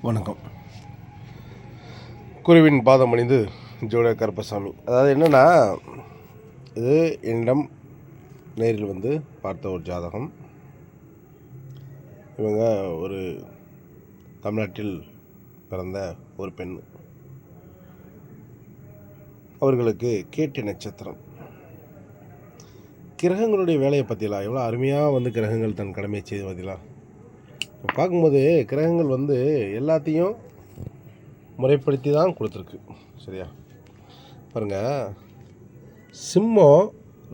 வணக்கம். குருவின் பாதம் அணிந்து ஜோட கருப்பசாமி. அதாவது என்னென்னா, இது என்னிடம் நேரில் வந்து பார்த்த ஒரு ஜாதகம். இவங்க ஒரு தமிழ்நாட்டில் பிறந்த ஒரு பெண். அவர்களுக்கு கேட்டை நட்சத்திரம். கிரகங்களுடைய வேலையை பற்றிலாம் எவ்வளோ அருமையாக வந்து கிரகங்கள் தன் கடமையை செய்து பற்றிலாம் பார்க்கும்போது கிரகங்கள் வந்து எல்லாத்தையும் முறைப்படுத்தி தான் கொடுத்துருக்கு. சரியா பாருங்கள், சிம்மம்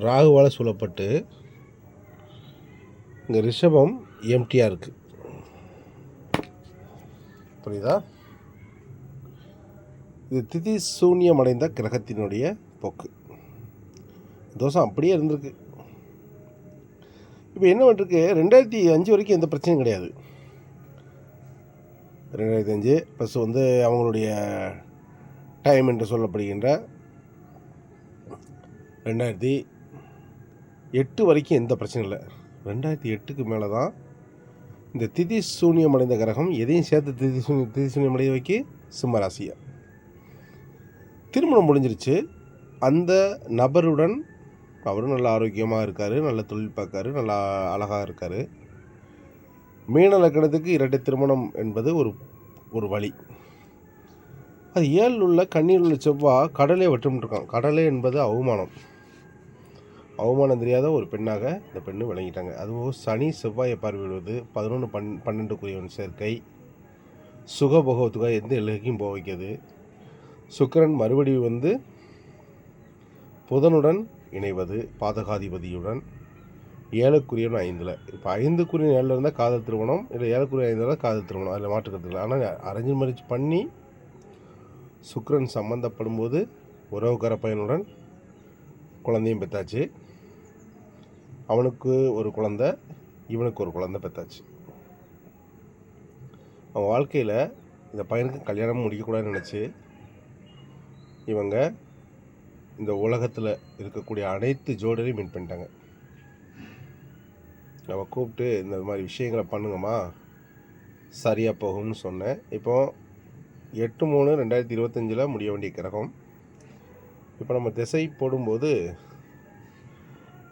ராகுவால் சூழப்பட்டு இங்கே ரிஷபம் எம்டியாக இருக்குது. புரியுதா? இது திதி சூன்யம் அடைந்த கிரகத்தினுடைய போக்கு. தோஷம் அப்படியே இருந்திருக்கு. இப்போ என்ன பண்ணிருக்கு, 2005 வரைக்கும் எந்த பிரச்சனையும் கிடையாது. 2005 ப்ளஸ் வந்து அவங்களுடைய டைம் என்று சொல்லப்படுகின்ற 2008 வரைக்கும் எந்த பிரச்சனையும் இல்லை. 2008க்கு மேலே தான் இந்த திதி சூன்யம் அடைந்த கிரகம் எதையும் சேர்த்து திதி சூன்யம் அடைய வைக்க சிம்ம ராசியை திருமணம் முடிஞ்சிருச்சு. அந்த நபருடன் அவரும் நல்ல ஆரோக்கியமாக இருக்கார், நல்ல தொழில் பார்க்காரு, நல்லா அழகாக இருக்கார். மீன லக்கணத்துக்கு இரட்டை திருமணம் என்பது ஒரு வழி. அது 7 உள்ள கண்ணியில் உள்ள செவ்வாய் கடலே வெட்டும்ட்டுருக்கான். கடலே என்பது அவமானம் தெரியாத ஒரு பெண்ணாக இந்த பெண்ணு விளங்கிட்டாங்க. அதுவும் சனி செவ்வாயை பார்வையிடுவது 11-12 சேர்க்கை, சுகபோகத்துக்காக எந்த எல்லைக்கும் போக வைக்கிறது. சுக்கிரன் மறுபடியும் வந்து புதனுடன் இணைவது, பாதகாதிபதியுடன் 7க்குரியவன் 5ல். இப்போ 5க்குரிய 7ல் இருந்தால் காதல் திருமணம், இல்லை 7க்குரிய 5ல் காதல் திருமணம், அதில் மாற்றுக்கிறதுல. ஆனால் அரேஞ்ச் மேரேஜ் பண்ணி சுக்கிரன் சம்மந்தப்படும் போது உறவுக்கார பையனுடன் குழந்தையும் பெற்றாச்சு. அவனுக்கு ஒரு குழந்தை, இவனுக்கு ஒரு குழந்தை பெற்றாச்சு. அவன் வாழ்க்கையில் இந்த பையனுக்கு கல்யாணம் முடிக்கக்கூடாதுன்னு நினச்சி இவங்க இந்த உலகத்தில் இருக்கக்கூடிய அனைத்து ஜோடரையும் மீட் பண்ணிட்டாங்க. நம்ம கூப்பிட்டு இந்த மாதிரி விஷயங்களை பண்ணுங்கம்மா, சரியாக போகும்னு சொன்னேன். இப்போது 8/3/2025 முடிய வேண்டிய கிரகம். இப்போ நம்ம திசை போடும்போது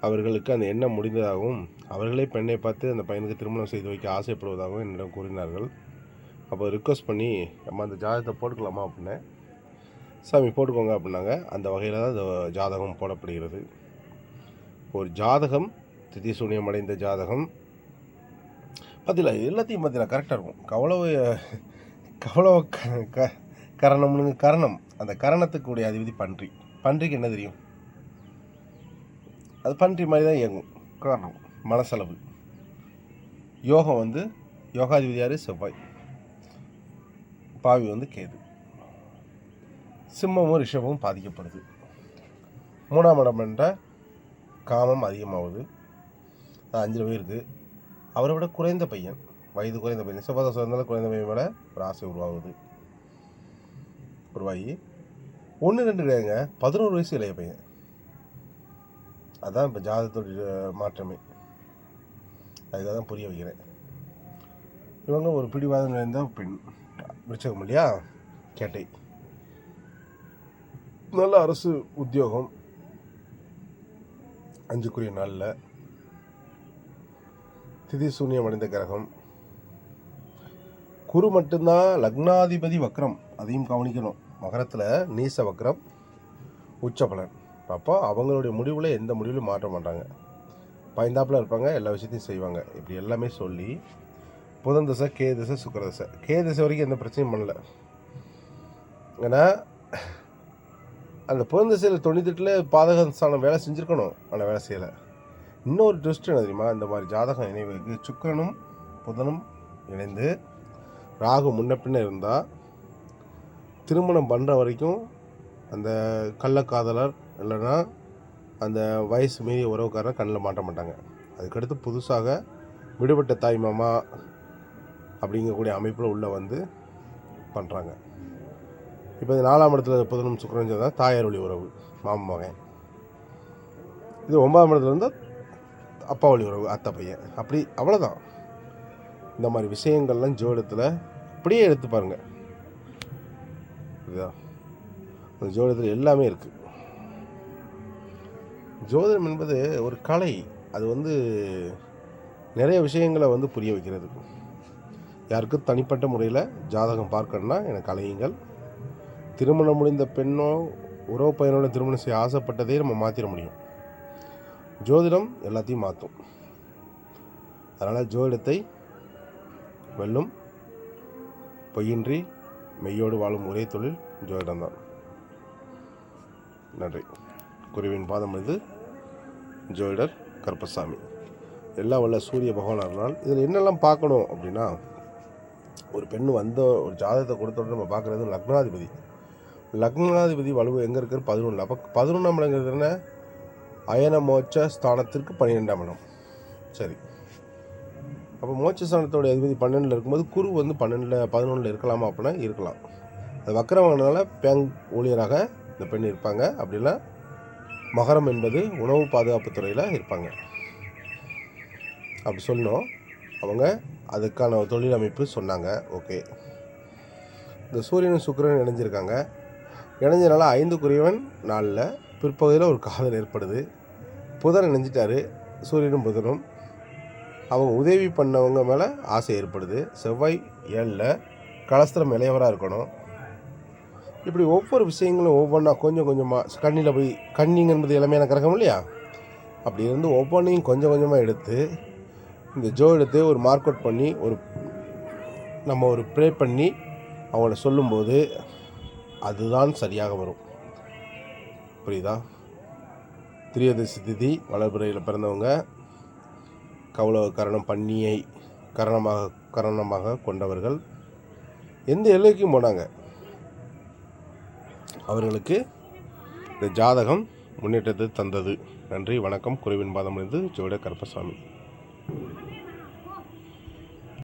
அவர்களுக்கு அந்த எண்ணம் முடிந்ததாகவும் அவர்களே பெண்ணை பார்த்து அந்த பையனுக்கு திருமணம் செய்து வைக்க ஆசைப்படுவதாகவும் என்னிடம் கூறினார்கள். அப்போ ரிக்வஸ்ட் பண்ணி நம்ம அந்த ஜாதகத்தை போட்டுக்கலாமா அப்படின்னேன். சாமி போட்டுக்கோங்க அப்படின்னாங்க. அந்த வகையில் தான் இந்த ஜாதகம் போடப்படுகிறது. ஒரு ஜாதகம் திதி சூன்யம் அடைந்த ஜாதகம் பார்த்தீங்களா, எல்லாத்தையும் பார்த்தீங்களா கரெக்டாக இருக்கும். கவளவ கரணம்னு கரணம், அந்த கரணத்துக்குடைய அதிபதி பன்றிக்கு என்ன தெரியும்? அது பன்றி மாதிரி தான் இயங்கும். காரணம் மனசளவு. யோகம் வந்து யோகாதிபதி யார்? செவ்வாய். பாவி வந்து கேது. சிம்மமும் ரிஷபமும் பாதிக்கப்படுது. 3ஆம் இடம் என்ற காமம் அதிகமாகுது. அது 5 பேருக்கு. அவரை விட குறைந்த பையன், வயது குறைந்த பையன், செவ்வாய் இருந்தாலும் குறைந்த பையன் மேலே ஒரு ஆசை உருவாகி 1-2 கிடையாதுங்க, 11 வயசு இளைய பையன். அதுதான் இப்போ ஜாதகத்தோடைய மாற்றமே. அதுக்காக தான் புரிய வைக்கிறேன். இவங்க ஒரு பிடிவாதம் நிறைந்த பெண், விருச்சகம் இல்லையா, கேட்டை. நல்ல அரசு உத்தியோகம், 5க்குரிய நாளில் திதி சூன்யம் அடைந்த கிரகம். குரு மட்டும்தான் லக்னாதிபதி வக்ரம், அதையும் கவனிக்கணும். மகரத்தில் நீச வக்ரம், உச்சபலன். அப்போ அவங்களுடைய முடிவில் எந்த முடிவிலும் மாற்ற மாட்டாங்க, பயந்தாப்பில் இருப்பாங்க, எல்லா விஷயத்தையும் செய்வாங்க. இப்படி எல்லாமே சொல்லி புதன் தசை, கே தசை, சுக்கிர தசை. கே தசை வரைக்கும் எந்த பிரச்சனையும் பண்ணலை. ஏன்னா அந்த புதன் திசையில் 98 பாதகஸ்தானம் வேலை செஞ்சுருக்கணும், ஆனால் வேலை செய்யலை. இன்னொரு ட்விஸ்ட் என்ன தெரியுமா, இந்த மாதிரி ஜாதகம் இணைவுக்கு சுக்கிரனும் புதனும் இணைந்து ராகு முன்ன பின்ன இருந்தால் திருமணம் பண்ணுற வரைக்கும் அந்த கள்ளக்காதலர் இல்லைன்னா அந்த வயசு மீறிய உறவுக்காரர் கண்ணில் மாட்ட மாட்டாங்க. அதுக்கடுத்து புதுசாக விடுபட்ட தாய் மாமா அப்படிங்கக்கூடிய அமைப்பில் உள்ளே வந்து பண்ணுறாங்க. இப்போ இந்த 4ஆம் இடத்துல புதனும் சுக்கிரனும் சேர்ந்தால் தாயார் வழி உறவு, மாமன் மகன். இது 9ஆம் இடத்துல இருந்தால் அப்பா வழி உறவு, அத்தை பையன். அப்படி அவ்வளோதான். இந்த மாதிரி விஷயங்கள்லாம் ஜோடத்தில் அப்படியே எடுத்து பாருங்கள். இதுதான் அந்த ஜோதிடத்தில் எல்லாமே இருக்குது. ஜோதிடம் என்பது ஒரு கலை. அது நிறைய விஷயங்களை புரிய வைக்கிறது. யாருக்கும் தனிப்பட்ட முறையில் ஜாதகம் பார்க்கணுன்னா எனக்கு அலையுங்கள். திருமணம் முடிந்த பெண்ணோ உறவு பையனோட திருமணம் செய்ய ஆசைப்பட்டதே நம்ம மாற்றிட முடியும். ஜோதிடம் எல்லாத்தையும் மாற்றும். அதனால் ஜோதிடத்தை வெல்லும். பொய்யின்றி மெய்யோடு வாழும் ஒரே தொழில் ஜோதிடம்தான். நன்றி. குருவின் பாதம் இது ஜோதிடர் கருப்பசாமி. எல்லா வல்ல சூரிய பகவான் அருளால் இதில் என்னெல்லாம் பார்க்கணும் அப்படின்னா, ஒரு பெண் ஒரு ஜாதகத்தை கொடுத்தோட நம்ம பார்க்குறது லக்னாதிபதி. லக்னாதிபதி வலுவு எங்கே இருக்கிற 11. அப்போ 11ஆம் இடங்கிறது என்ன? அயன மோட்ச ஸ்தானத்திற்கு 12ஆம் இடம். சரி, அப்போ மோட்ச ஸ்தானத்தோட அதிபதி 12 இருக்கும்போது குரு 11 இருக்கலாமா அப்படின்னா இருக்கலாம். அது வக்கரமானதுனால பேங்க் ஊழியராக இந்த பெண் இருப்பாங்க. அப்படின்னா மகரம் என்பது உணவு பாதுகாப்பு துறையில் இருப்பாங்க. அப்படி சொன்னோம். அவங்க அதுக்கான தொழில் அமைப்பு சொன்னாங்க. ஓகே. இந்த சூரியனும் சுக்கிரனும் இணைஞ்சிருக்காங்க. இணைஞ்சனால 5 நாளில் பிற்பகுதியில் ஒரு காதல் ஏற்படுது. புதன் இணைஞ்சிட்டாரு. சூரியனும் புதனும் அவங்க உதவி பண்ணவங்க மேலே ஆசை ஏற்படுது. செவ்வாய் 7ல் கலஸ்திரம் இளையவராக இருக்கணும். இப்படி ஒவ்வொரு விஷயங்களும் ஒவ்வொன்றா கொஞ்சம் கொஞ்சமாக கண்ணியில் போய் கன்னிங்க என்பது இளமையான கிரகம் இல்லையா, அப்படி இருந்து ஒவ்வொன்றையும் கொஞ்சம் கொஞ்சமாக எடுத்து இந்த ஜோதிடத்தை ஒரு மார்க் அவுட் பண்ணி நம்ம ப்ரே பண்ணி அவங்கள சொல்லும்போது அதுதான் சரியாக வரும். புரியுதா? திரியதசி திதி வளர்பிறையில் பிறந்தவங்க கௌளவ கரணம் பன்னியை கரணமாக கொண்டவர்கள் எந்த எல்லைக்கும் போனாங்க. அவர்களுக்கு இந்த ஜாதகம் முன்னேற்றத்தை தந்தது. நன்றி, வணக்கம். குருவின் பாதம் ஜோதிடர் கருப்பசாமி.